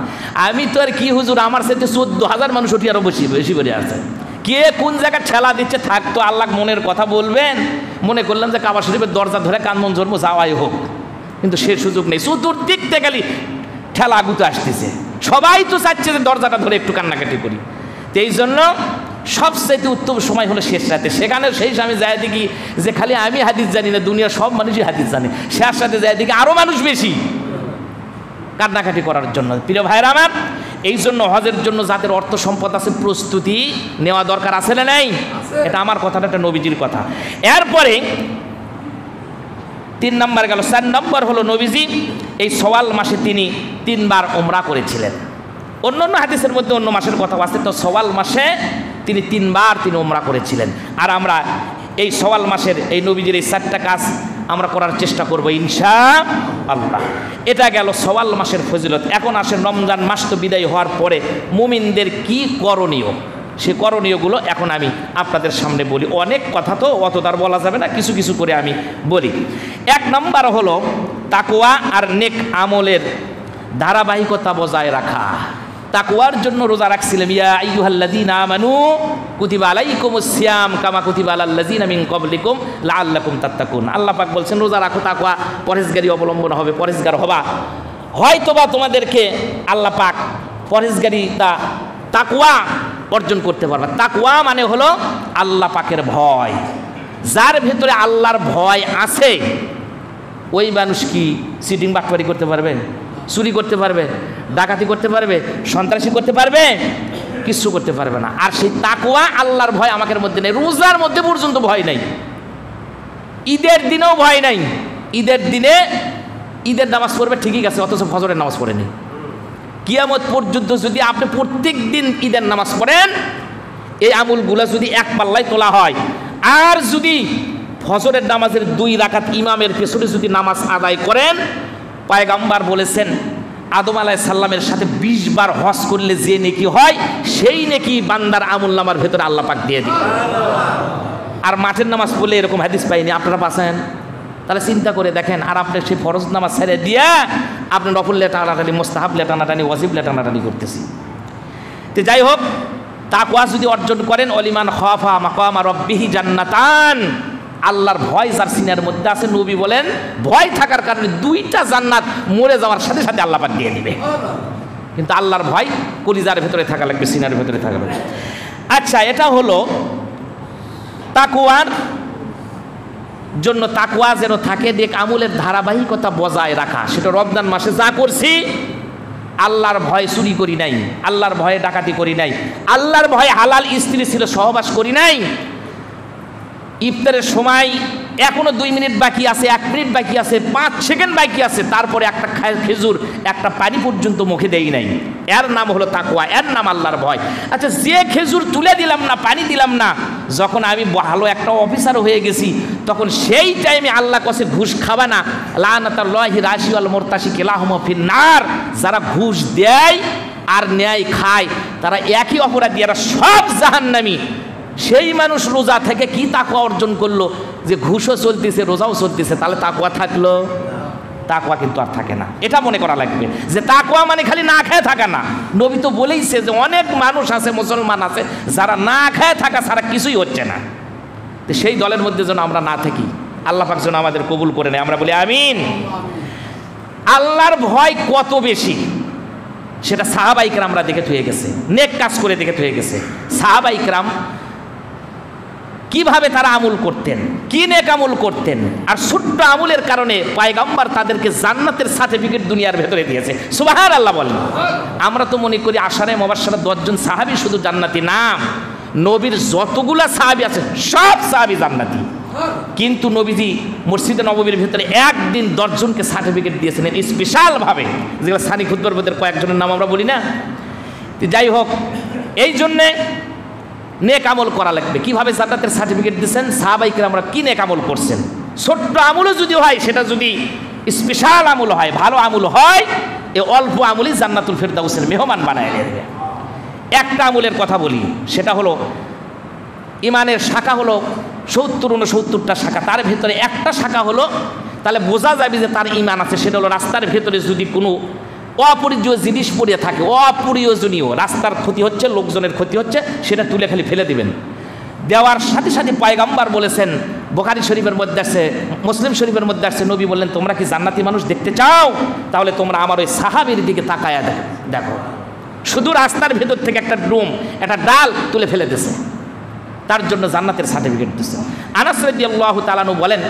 আমি তো আর কি হুজুর, আমার সাথে 14,000 মানুষ উঠি আরও বেশি বেড়ে আছে। কে কোন জায়গায় ঠেলা দিচ্ছে থাকতো আল্লাহ মনের কথা বলবেন। মনে করলাম যে কাবা শরীফের দরজা ধরে কানমন জরমো যাওয়াই হোক, কিন্তু সে সুযোগ নেই। চতুর্দিক থেকে খালি ঠেলা গুতে আসতেছে, সবাই তো চাচ্ছে যে দরজাটা ধরে একটু কান্নাকাটি করি। তো এই জন্য সবচাইতে উত্তম সময় হলো শেষ রাতে। সেখানে সেই আমি যাই দেখি যে খালি আমি হাদিস জানি না, দুনিয়ার সব মানুষই হাদিস জানে। শেষ রাতে যাই দেখি আরও মানুষ বেশি কান্নাকাটি করার জন্য। প্রিয় ভাইরা আমার, এই জন্য হজের জন্য যাদের অর্থ সম্পদ আছে প্রস্তুতি নেওয়া দরকার, আছে না নাই? এটা আমার কথাটা, একটা নবীজির কথা। এরপরে 3 নম্বর গেল। 4 নম্বর হলো নবীজি এই সওয়াল মাসে তিনি 3 বার উমরা করেছিলেন। অন্য অন্য হাদিসের মধ্যে অন্য মাসের কথা আছে, তো সওয়াল মাসে তিনি 3 বার উমরা করেছিলেন। আর আমরা এই সওয়াল মাসের এই নবীজির এই 4টা কাজ আমরা করার চেষ্টা করব ইনশাআল্লাহ। এটা গেল সওয়াল মাসের ফজিলত। এখন আসেন রমজান মাস তো বিদায় হওয়ার পরে মুমিনদের কি করণীয়, সে করণীয়গুলো এখন আমি আপনাদের সামনে বলি। অনেক কথা তো অত তার বলা যাবে না, কিছু কিছু করে আমি বলি। 1 নম্বর হলো তাকওয়া আর নেক আমলের ধারাবাহিকতা বজায় রাখা। তাকওয়ার জন্য রোজা রাখছিলাম, ইয়া আইয়ুহাল্লাযীনা আমানু কুতিবা আলাইকুমুস সিয়াম কামা কুতিবা আলাল লাযীনা মিন ক্বাবলিকুম লাআল্লাকুম তাত্তাকুন। আল্লাহ পাক বলছেন রোজা রাখো, তাকওয়া পরহেজগারি অবলম্বন হবে, পরহেজগার হবা। হয়তোবা তোমাদেরকে আল্লাহ পাক পরহেজগারিতা তাকওয়া অর্জন করতে পারবে। তাকওয়া মানে হলো আল্লাহ পাকের ভয়। যার ভেতরে আল্লাহর ভয় আছে ওই মানুষ কি সিটিং বাটপারি করতে পারবে? চুরি করতে পারবে? ডাকাতি করতে পারবে? সন্ত্রাসী করতে পারবে? কিছু করতে পারবে না। আর সেই তাকওয়া আল্লাহর ভয় আমাদের মধ্যে নেই। রোজার মধ্যে পর্যন্ত ভয় নাই, ঈদের দিনেও ভয় নাই। ঈদের দিনে ঈদের নামাজ পড়বে ঠিকই আছে, অথচ ফজরের নামাজ পড়েনি। কিয়ামত পর্যন্ত যদি আপনি প্রত্যেক দিন ঈদের নামাজ পড়েন, এই আমলগুলো যদি এক পাল্লায় তোলা হয়, আর যদি ফজরের নামাজের 2 রাকাত ইমামের পেছনে যদি নামাজ আদায় করেন, পয়গম্বর বলেছেন আদম আলাইহিস সালামের সাথে 20 বার হজ করলে যে নেকি হয়, সেই নেকি বান্দার আমলনামার ভেতরে আল্লাহ পাক দিয়ে দিবেন। আর মাঠের নামাজ পড়লে এরকম হাদিস পাইনি, আপনারা পাচ্ছেন? তাহলে চিন্তা করে দেখেন। আর আপনি সেই ফরজ নামাজ ছেড়ে দিয়া আপনি নফল টানাটানি, মোস্তাহাব টানাটানি, ওয়াজিব টানাটানি করতেছি। তো যাই হোক, তাকওয়া যদি অর্জন করেন, অলিমান খাফা মাকামা রাব্বিহি জান্নাতান, আল্লাহর ভয় যার সিনার মধ্যে আছে, নবী বলেন ভয় থাকার কারণে 2টা জান্নাত মরে যাওয়ার সাথে সাথে আল্লাহ পাক দিয়ে দিবে। কিন্তু আল্লাহর ভয় কলিজার ভেতরে থাকা লাগবে, সিনার ভেতরে থাকা লাগবে। আচ্ছা, এটা হলো তাকওয়ার জন্য। তাকওয়া যেন থাকে, নেক আমলের ধারাবাহিকতা বজায় রাখা। সেটা রমজান মাসে যা করছি, আল্লাহর ভয় চুরি করি নাই, আল্লাহর ভয়ে ডাকাতি করি নাই, আল্লাহর ভয়ে হালাল স্ত্রী ছিল সহবাস করি নাই। ইফতারের সময় এখনো 2 মিনিট বাকি আছে, 1 মিনিট বাকি আছে, 5 সেকেন্ড বাকি আছে, তারপরে একটা খেজুর, একটা পানি পর্যন্ত মুখে দেই নাই। এর নাম হলো তাকওয়া, এর নাম আল্লাহর ভয়। আচ্ছা, যে খেজুর তুলে দিলাম না, পানি দিলাম না, যখন আমি ভালো একটা অফিসার হয়ে গেছি, তখন সেই টাইমে আল্লাহ কাছে ঘুষ খাবা না, লানাতুল্লাহি রাশি ওয়াল মুরতাশি কিলাহুমা ফিন্নার। যারা ঘুষ দেয় আর ন্যায় খায় তারা একই অপরাধী, এরা সব জাহান্নামী। সেই মানুষ রোজা থেকে কি তাকওয়া অর্জন করলো যে ঘুষও চলতেছে, রোজাও চলতেছে, তাহলে তাকওয়া থাকলো? তাকওয়া কিন্তু আর থাকে না। এটা মনে করা লাগবে যে তাকওয়া মানে খালি না খেয়ে থাকা না। নবী তো বলেইছে যে অনেক মানুষ আছে, মুসলমান আছে, যারা না খেয়ে থাকা ছাড়া কিছুই হচ্ছে না। তো সেই দলের মধ্যে যেন আমরা না থাকি, আল্লাহ পাক যেন আমাদের কবুল করে নেয়, আমরা বলি আমিন। আল্লাহর ভয় কত বেশি সেটা সাহাবায়ে কেরামরা দেখে থুয়ে গেছে, নেক কাজ করে দেখে থুয়ে গেছে। সাহাবায়ে কেরাম কিভাবে তারা আমল করতেন, কি নেক আমল করতেন, আর ছোট্ট আমলের কারণে পয়গম্বর তাদেরকে জান্নাতের সার্টিফিকেট দুনিয়ার ভেতরে দিয়েছে। সুবহানাল্লাহ বলেন। আমরা তো মনে করি আশারে মুবাশশারা 10 জন সাহাবী শুধু জান্নাতি না, নবীর যতগুলা সাহাবী আছে সব সাহাবী জান্নাতি। কিন্তু নবীজি মসজিদে নববীর ভেতরে একদিন 10 জনকে সার্টিফিকেট দিয়েছিলেন স্পেশালভাবে, যেগুলো সানি খুতবার মধ্যে কয়েকজনের নাম আমরা বলি না। যাই হোক, এই জন্যে নেক আমল করা লাগবে। কিভাবে জান্নাতের সার্টিফিকেট দিচ্ছেন, সাহাবায়ে কেরামরা কি নেক আমল করছেন। ছোট্ট আমলও যদি হয়, সেটা যদি স্পেশাল আমল হয়, ভালো আমল হয়, এই অল্প আমলই জান্নাতুল ফেরদাউসের মেহমান বানায় দেবে। একটা আমলের কথা বলি, সেটা হলো ইমানের শাখা হলো 70-69টা শাখা, তার ভেতরে একটা শাখা হলো, তাহলে বোঝা যাবে যে তার ইমান আছে। সেটা হলো রাস্তার ভেতরে যদি কোনো অপরিজনীয় জিনিস পড়ে থাকে, অপ্রয়োজনীয়, রাস্তার ক্ষতি হচ্ছে, লোকজনের ক্ষতি হচ্ছে, সেটা তুলে খালি ফেলে দিবেন। দেওয়ার সাথে সাথে পয়গম্বর বলেছেন, বুখারী শরীফের মধ্যে আছে, মুসলিম শরীফের মধ্যে আছে, নবী বললেন তোমরা কি জান্নাতি মানুষ দেখতে চাও, তাহলে তোমরা আমার ওই সাহাবীর দিকে তাকায়া দেখো। শুধু রাস্তার ভেতর থেকে একটা ড্রুম, একটা ডাল তুলে ফেলে দিয়েছে, তার জন্য জান্নাতের সার্টিফিকেট দিচ্ছে। আনাস রাদিয়াল্লাহু তাআলা আনহু বলেন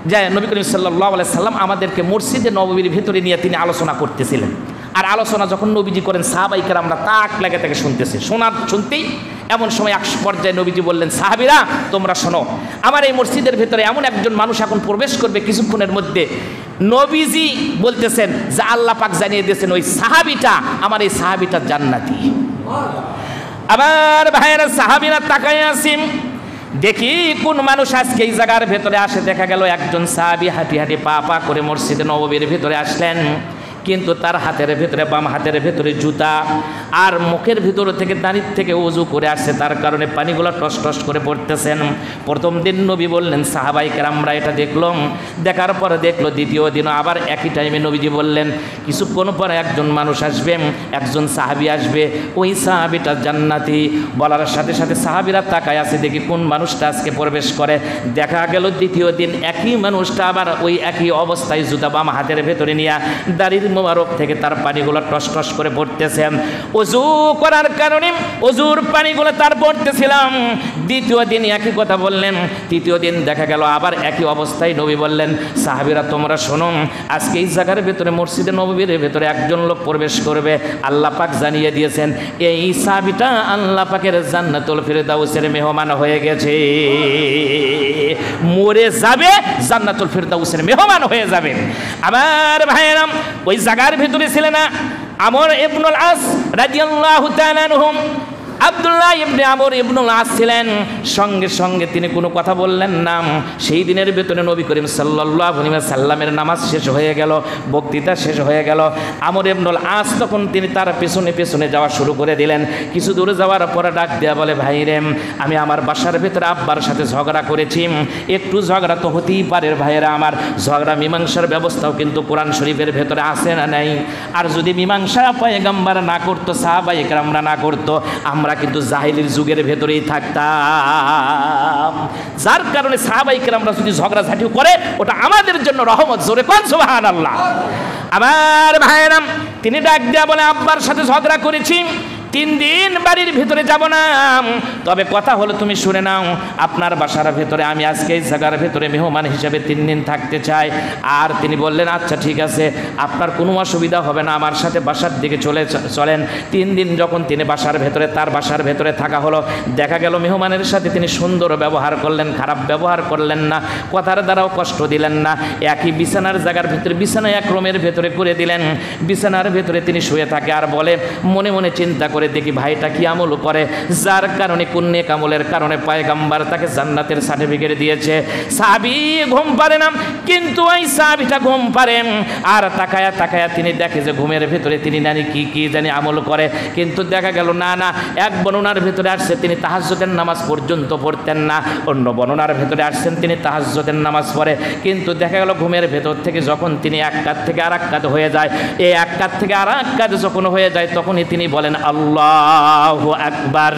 যে নবী করিম সাল্লাল্লাহু আলাইহি সাল্লাম আমাদেরকে মসজিদে নববীর ভেতরে নিয়ে তিনি আলোচনা করতেছিলেন। আর আলোচনা যখন নবীজি করেন, সাহাবায়ে কেরামরা তাক লাগে তাকে শুনতেছে। শুনতেই এমন সময় এক পর্যায়ে নবীজি বললেন, সাহাবীরা তোমরা শোনো, আমার এই মসজিদের ভেতরে এমন একজন মানুষ এখন প্রবেশ করবে কিছুক্ষণের মধ্যে। নবীজি বলতেছেন যে আল্লাহ পাক জানিয়ে দিয়েছেন ওই সাহাবীটা, আমার এই সাহাবীটা জান্নাতি। আবার ভাইয়েরা সাহাবীরা তাকায় আছেন, দেখি কোন মানুষ আজকে এই জায়গার ভেতরে আসে। দেখা গেল একজন সাহাবী হাঁটি হাঁটি পা পা করে মসজিদে নববীর ভেতরে আসলেন, কিন্তু তার হাতের ভেতরে, বাম হাতের ভেতরে জুতা, আর মুখের ভিতর থেকে দাঁড়িয়ে থেকে ওযু করে আসছে, তার কারণে পানিগুলো টস টস করে পড়তেছেন। প্রথম দিন নবী বললেন সাহাবায়ে কেরামরা এটা দেখলাম, দেখার পরে দেখলো। দ্বিতীয় দিনও আবার একই টাইমে নবীজি বললেন কিছুক্ষণ পরে একজন মানুষ আসবে, একজন সাহাবী আসবে, ওই সাহাবীটা জান্নাতি। বলার সাথে সাথে সাহাবীরা তাকায় আছে, দেখি কোন মানুষটা আজকে প্রবেশ করে। দেখা গেল দ্বিতীয় দিন একই মানুষটা আবার ওই একই অবস্থায় জুতা বাম হাতের ভেতরে নিয়ে দাড়ির মোবারক থেকে তার পানিগুলো টস টস করে পড়তেছেন। ওযু করার কারণে ওযুর পানিগুলো তার পড়তেছিলাম। দ্বিতীয় দিন একই কথা বললেন। তৃতীয় দিন দেখা গেল আবার একই অবস্থায়। নবী বললেন সাহাবীরা তোমরা শোনো, আজকে এই জায়গার ভেতরে মসজিদে নববীর ভেতরে একজন লোক প্রবেশ করবে, আল্লাহ পাক জানিয়ে দিয়েছেন এই সাহাবীটা আল্লাহ পাকের জান্নাতুল ফিরদাউসের মেহমান হয়ে গেছে। মরে যাবে, জান্নাতুল ফিরদাউসের মেহমান হয়ে যাবে। আমার ভাইয়েরা, ওই জায়গার ভিতরে ছিলেন না আমর ইবনুল আস রাদিয়াল্লাহু তাআলা আনহু, আব্দুল্লাহ ইবনে আমর ইবনুল আস ছিলেন। সঙ্গে সঙ্গে তিনি কোনো কথা বললেন না। সেই দিনের ভেতরে নবী করিম সাল্লাল্লাহু আলাইহি ওয়াসাল্লামের নামাজ শেষ হয়ে গেল, বক্তৃতা শেষ হয়ে গেল। আমর ইবনুল আস তখন তিনি তার পেছনে পেছনে যাওয়া শুরু করে দিলেন। কিছু দূরে যাওয়ার পরে ডাক দেয়া বলে, ভাই রে, আমি আমার বাসার ভেতরে আব্বার সাথে ঝগড়া করেছি। একটু ঝগড়া তো হতেই পারে ভাইয়েরা আমার, ঝগড়া মীমাংসার ব্যবস্থাও কিন্তু কোরআন শরীফের ভেতরে আছে না নাই? আর যদি মীমাংসা পয়গম্বর না করতো, সাহাবায়ে কেরামরা না করতো, আমরা কিন্তু জাহিলির যুগের ভেতরেই থাকতাম। যার কারণে সাহাবায়ে কেরামরা যদি ঝগড়াঝাটিও করে ওটা আমাদের জন্য রহমত। জোরে কোন সুবহানাল্লাহ। আমার ভাইয়েরা, তিনি ডাক দিয়া বলে আব্বার সাথে ঝগড়া করেছি, 3 দিন বাড়ির ভিতরে যাব না, তবে কথা হলো তুমি শুনে নাও, আপনার বাসার ভেতরে আমি আজকে এই জায়গার ভেতরে মেহমান হিসেবে 3 দিন থাকতে চাই। আর তিনি বললেন আচ্ছা ঠিক আছে, আপনার কোনো অসুবিধা হবে না, আমার সাথে বাসার দিকে চলেন। 3 দিন যখন তিনি বাসার ভেতরে, তার বাসার ভেতরে থাকা হলো, দেখা গেল মেহমানের সাথে তিনি সুন্দর ব্যবহার করলেন, খারাপ ব্যবহার করলেন না, কথার দ্বারাও কষ্ট দিলেন না। একই বিছানার জায়গার ভেতরে, বিছানা এক রুমের ভেতরে করে দিলেন, বিছানার ভেতরে তিনি শুয়ে থাকে আর বলে, মনে মনে চিন্তা করে দেখি ভাইটা কি আমল করে, যার কারণে কোন নেক আমলের কারণে পয়গম্বর তাকে জান্নাতের সার্টিফিকেট দিয়েছে। সাহাবী ঘুম পারে না, কিন্তু ওই সাহাবীটা ঘুম পারে। আর তাকায়া তাকায়া তিনি দেখে যে ঘুমের ভেতরে তিনি নানি কি জানি আমল করে, কিন্তু দেখা গেল না, এক বর্ণনার ভেতরে আসছে তিনি তাহাজ্জুদের নামাজ পর্যন্ত পড়তেন না, অন্য বর্ণনার ভেতরে আসছেন তিনি তাহাজ্জুদের নামাজ পড়ে, কিন্তু দেখা গেল ঘুমের ভেতর থেকে যখন তিনি এক কাত থেকে আর এক কাত হয়ে যায়, এই এক কাত থেকে আর এক কাত যখন হয়ে যায়, তখনই তিনি বলেন আল্লাহু আকবার।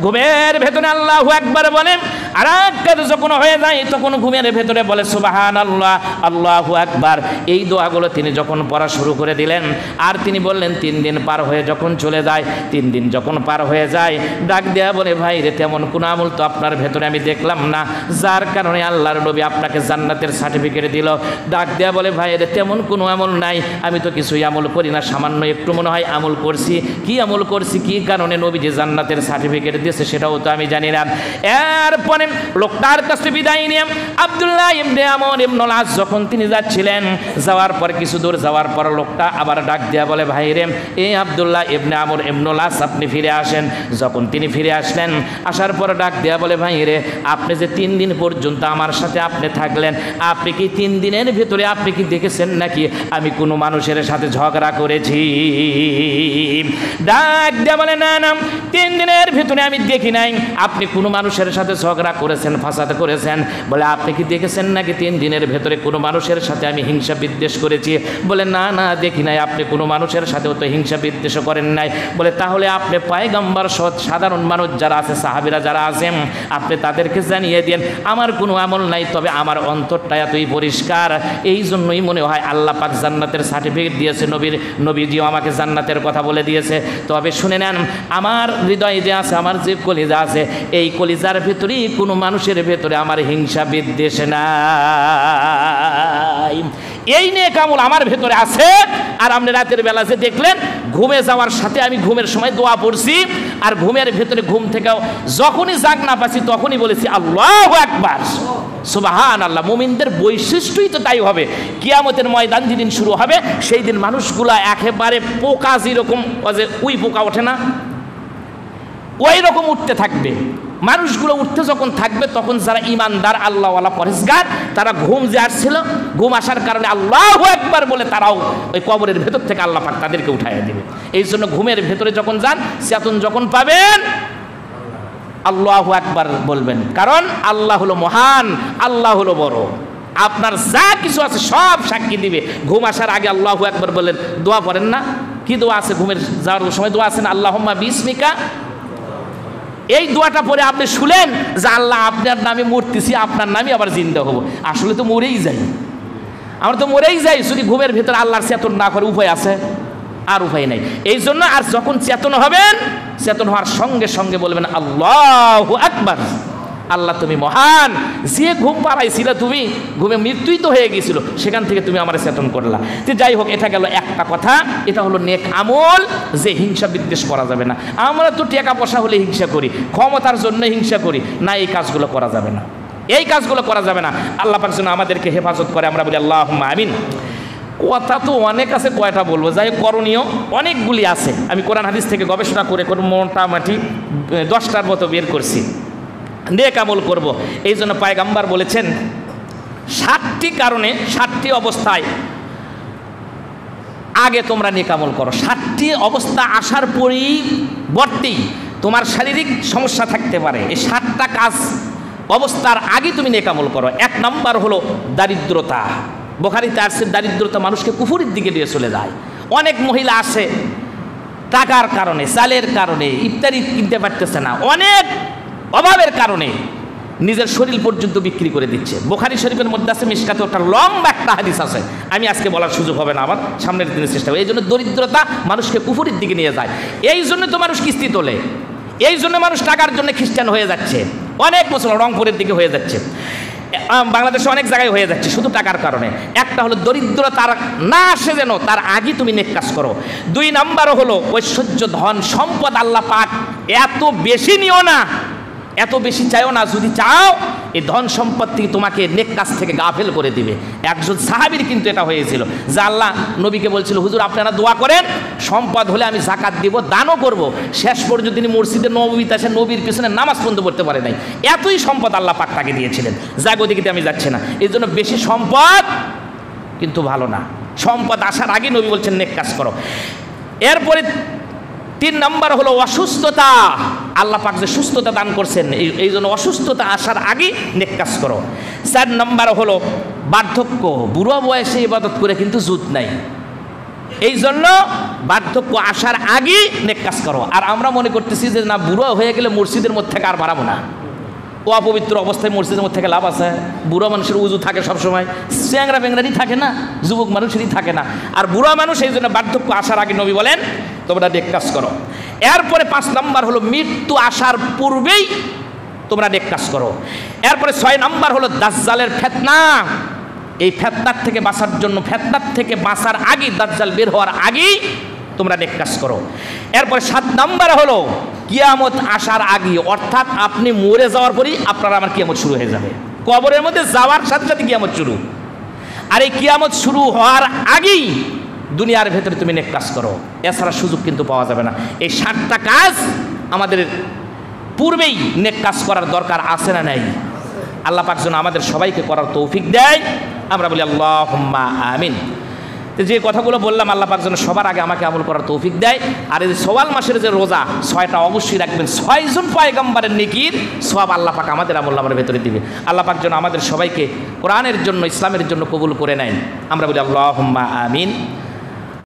ঘুমের ভেতরে আল্লাহু আকবার বলেন, আর এক কাত যখন হয়ে যায় তখন ঘুমের ভেতরে বলে সুবহানাল্লাহ, আল্লাহু আকবার। এই দোয়াগুলো তিনি যখন পড়া শুরু করে দিলেন, আর তিনি বললেন 3 দিন পার হয়ে যখন চলে যায়, 3 দিন যখন পার হয়ে যায়, ডাক দেয়া বলে ভাই রে, তেমন কোনো আমল তো আপনার ভেতরে আমি দেখলাম না, যার কারণে আল্লাহর নবী আপনাকে জান্নাতের সার্টিফিকেট দিল। ডাক দেয়া বলে ভাই রে, তেমন কোনো আমল নাই, আমি তো কিছুই আমল করি না, সামান্য একটু মনে হয় আমল করছি। কি আমল করছি, কি কারণে নবী যে জান্নাতের সার্টিফিকেট দিয়েছে সেটাও তো আমি জানি না। এরপরে লোকটার কাছে বিদায় নিয়ে আব্দুল্লাহ ইবনে আমর ইবনুল আস যখন তিনি যাচ্ছিলেন, যাওয়ার পর কিছু দূর যাওয়ার পর লোকটা আবার ডাক দেয়া বলে ভাই রে, এই আব্দুল্লাহ ইবনে আমর ইবনুল আস আপনি ফিরে আসেন। যখন তিনি ফিরে আসলেন, আসার পর ডাক দেয়া বলে ভাই রে, আপনি যে 3 দিন পর্যন্ত আমার সাথে আপনি থাকলেন, আপনি কি 3 দিনের ভিতরে আপনি কি দেখেছেন নাকি আমি কোনো মানুষের সাথে ঝগড়া করেছি? ডাক দেয়া বলে না, 3 দিনের ভিতরে আমি দেখি নাই আপনি কোনো মানুষের সাথে ঝগড়া করেছেন, ফাসাদ করেছেন। বলে আপনি কি দেখেছেন নাকি 3 দিনের ভেতরে কোনো মানুষের সাথে আমি হিংসা বিদ্বেষ করেছি? বলে না, দেখি নাই, আপনি কোনো মানুষের সাথেও তো হিংসা বিদ্বেষ করেন নাই। বলে তাহলে আপনি পয়গম্বর সাধারণ মানুষ যারা আছে, সাহাবীরা যারা আছেন, আপনি তাদেরকে জানিয়ে দেন আমার কোনো আমল নাই, তবে আমার অন্তরটা এতই পরিষ্কার, এই জন্যই মনে হয় আল্লাহ পাক জান্নাতের সার্টিফিকেট দিয়েছে, নবীজিও আমাকে জান্নাতের কথা বলে দিয়েছে। তবে শুনে নেন, আমার হৃদয়ে যে আছে, আমার যে কলিজা আছে, এই কলিজার ভেতরেই কোনো মানুষের ভেতরে আমার হিংসা বিদ্বেষ নাই। এই নেক আমল আমার ভেতরে আছে। আর আপনি রাতের বেলা যে দেখলেন, ঘুমে যাওয়ার সাথে আমি ঘুমের সময় দোয়া পড়ছি, আর ঘুমের ভেতরে ঘুম থেকেও যখনই জাগ না পাচ্ছি তখনই বলেছি আল্লাহু আকবার, সুবহানাল্লাহ। মুমিনদের বৈশিষ্ট্যই তো তাই হবে। কিয়ামতের ময়দান যেদিন শুরু হবে, সেই দিন মানুষগুলা একেবারে পোকা, যেরকম উই পোকা ওঠে না, ওই রকম উঠতে থাকবে। মানুষগুলো উঠতে যখন থাকবে, তখন যারা ইমানদার, আল্লাহওয়ালা, পরেশগার, তারা ঘুম যে আসছিল, ঘুম আসার কারণে আল্লাহু আকবার বলে তারাও ওই কবরের ভেতর থেকে আল্লাহ পাক তাদেরকে উঠাইয়া দেবে। এই জন্য ঘুমের ভেতরে যখন যান, চেতন যখন পাবেন, আল্লাহু আকবার বলবেন, কারণ আল্লাহ হলো মহান, আল্লাহ হলো বড়। আপনার যা কিছু আছে সব সাক্ষী দিবে। ঘুম আসার আগে আল্লাহু আকবার বলেন, দোয়া পড়েন না? কি দোয়া আছে ঘুমের যাওয়ার সময়? দোয়া আছে না, আল্লাহুম্মা বিসমিকা। এই দোয়াটা পরে আপনি শুনলেন যে আল্লাহ আপনার নামে মরতেছি, আপনার নামে আবার জিন্দা হবো। আসলে তো মরেই যাই, আমরা তো মরেই যাই। যদি ঘুমের ভেতরে আল্লাহর চেতন না করে উপায় আছে? আর উপায় নাই। এই জন্য আর যখন চেতন হবেন, চেতন হওয়ার সঙ্গে সঙ্গে বলবেন আল্লাহু আকবার, আল্লাহ তুমি মহান, যে ঘুম পাড়াইছিল তুমি, ঘুমে মৃত্যুই তো হয়ে গিয়েছিল, সেখান থেকে তুমি আমার চেতন করলা। তো যাই হোক, এটা গেল একটা কথা। এটা হলো নেক আমল, যে হিংসা বিদ্বেষ করা যাবে না। আমরা তো টাকা পয়সা হলে হিংসা করি, ক্ষমতার জন্য হিংসা করি না, এই কাজগুলো করা যাবে না, এই কাজগুলো করা যাবে না। আল্লাহ পাক যেন আমাদেরকে হেফাজত করে, আমরা বলি আল্লাহুম্মা আমিন। কথা তো অনেক আছে, কয়টা বলবো? যাই হোক, করণীয় অনেকগুলি আছে। আমি কোরআন হাদিস থেকে গবেষণা করে মোটামুটি 10টার মতো বের করছি। নেক আমল করব, এই জন্য পয়গম্বর বলেছেন 7টি কারণে, 7টি অবস্থায় আগে তোমরা নেক আমল করো। 7টি অবস্থা আসার পরিবর্তেই তোমার শারীরিক সমস্যা থাকতে পারে, এই 7টা কাজ অবস্থার আগে তুমি নেক আমল করো। 1 নাম্বার হলো দারিদ্রতা। বুখারীতে আসছে, দারিদ্রতা মানুষকে কুফুরির দিকে নিয়ে চলে যায়। অনেক মহিলা আসে টাকার কারণে, চালের কারণে, ইফতারি কিনতে পারতেছে না, অনেক অভাবের কারণে নিজের শরীর পর্যন্ত বিক্রি করে দিচ্ছে। বুখারী শরীফের মধ্যে আছে, মিশকাতে একটা লম্বা একটা হাদিস আছে, আমি আজকে বলার সুযোগ হবে না, আবার সামনের দিনের চেষ্টা হবে। এই জন্য দরিদ্রতা মানুষকে কুফুরির দিকে নিয়ে যায়, এই জন্য তো মানুষ কিস্তি তোলে, এই জন্য মানুষ টাকার জন্য খ্রিস্টান হয়ে যাচ্ছে, অনেক মুসলমান রংপুরের দিকে হয়ে যাচ্ছে, বাংলাদেশে অনেক জায়গায় হয়ে যাচ্ছে শুধু টাকার কারণে। একটা হলো দরিদ্রতার না আসে যেন তার আগে তুমি নেক কাজ করো। 2 নাম্বার হলো ঐশ্বর্য, ধন সম্পদ আল্লাহ পাক এত বেশি নিও না, এত বেশি চাইও না, যদি চাও এই ধন সম্পদ থেকে তোমাকে নেক কাজ থেকে গাফেল করে দিবে। একজন সাহাবীর কিন্তু এটা হয়েছিল যে আল্লাহ নবীকে বলছিল, হুজুর আপনারা দোয়া করেন, সম্পদ হলে আমি যাকাত দিব, দানও করব। শেষ পর্যন্ত তিনি মসজিদে নববীতে আসেন, নবীর পিছনে নামাজ পর্যন্ত পড়তে পারে নাই, এতই সম্পদ আল্লাহ পাক তাকে দিয়েছিলেন। যাক ওদিকে আমি যাচ্ছি না, এই জন্য বেশি সম্পদ কিন্তু ভালো না। সম্পদ আসার আগে নবী বলছেন নেক কাজ করো। এরপরে 3 নাম্বার হলো অসুস্থতা, আল্লাহ পাক যে সুস্থতা দান করছেন এই জন্য অসুস্থতা আসার আগে নেক কাজ করো। 4 নাম্বার হলো বার্ধক্য, বুড়ো বয়সে ইবাদত করে কিন্তু জুত নাই, এই জন্য বার্ধক্য আসার আগে নেক কাজ করো। আর আমরা মনে করতেছি যে না, বুড়ো হয়ে গেলে মসজিদের মধ্যে থেকে আর বাড়াবো না, ও অপবিত্র অবস্থায় মসজিদের মধ্যে থেকে লাভ আছে? বুড়ো মানুষের উজু থাকে সবসময়, চ্যাংরা ব্যাংরারই থাকে না, যুবক মানুষেরই থাকে না। আর বুড়ো মানুষ এই জন্য বার্ধক্য আসার আগে নবী বলেন তোমরা নেক কাজ করো। এরপরে 5 নাম্বার হলো মৃত্যু আসার পূর্বেই তোমরা নেক কাজ করো। এরপরে 6 নাম্বার হলো দাজ্জালের ফিতনা, এই ফিতনার থেকে বাঁচার জন্য, ফিতনার থেকে বাঁচার আগে, দাজ্জাল বের হওয়ার আগেই তোমরা নেক কাজ করো। এরপরে 7 নাম্বার হলো কিয়ামত আসার আগে, অর্থাৎ আপনি মরে যাওয়ার পরেই আপনার আমার কিয়ামত শুরু হয়ে যাবে, কবরের মধ্যে যাওয়ার সাথে সাথে কিয়ামত শুরু। আর এই কিয়ামত শুরু হওয়ার আগেই দুনিয়ার ভেতরে তুমি নেক কাজ করো, এছাড়া সুযোগ কিন্তু পাওয়া যাবে না। এই 7টা কাজ আমাদের পূর্বেই নেক কাজ করার দরকার আছে না নাই? আল্লাহ পাক যেন আমাদের সবাইকে করার তৌফিক দেয়, আমরা বলি আল্লাহুম্মা আমিন। যে কথাগুলো বললাম আল্লাহ পাক যেন সবার আগে আমাকে আমল করার তৌফিক দেয়। আর এই সওয়াল মাসের যে রোজা 6টা অবশ্যই রাখবেন, 6 জন পয়গম্বরের নেকির সওয়াব আল্লাহ পাক আমাদের আমল নামার ভেতরে দিবে। আল্লাহ পাক যেন আমাদের সবাইকে কোরআনের জন্য, ইসলামের জন্য কবুল করে নেন, আমরা বলি আল্লাহুম্মা আমিন।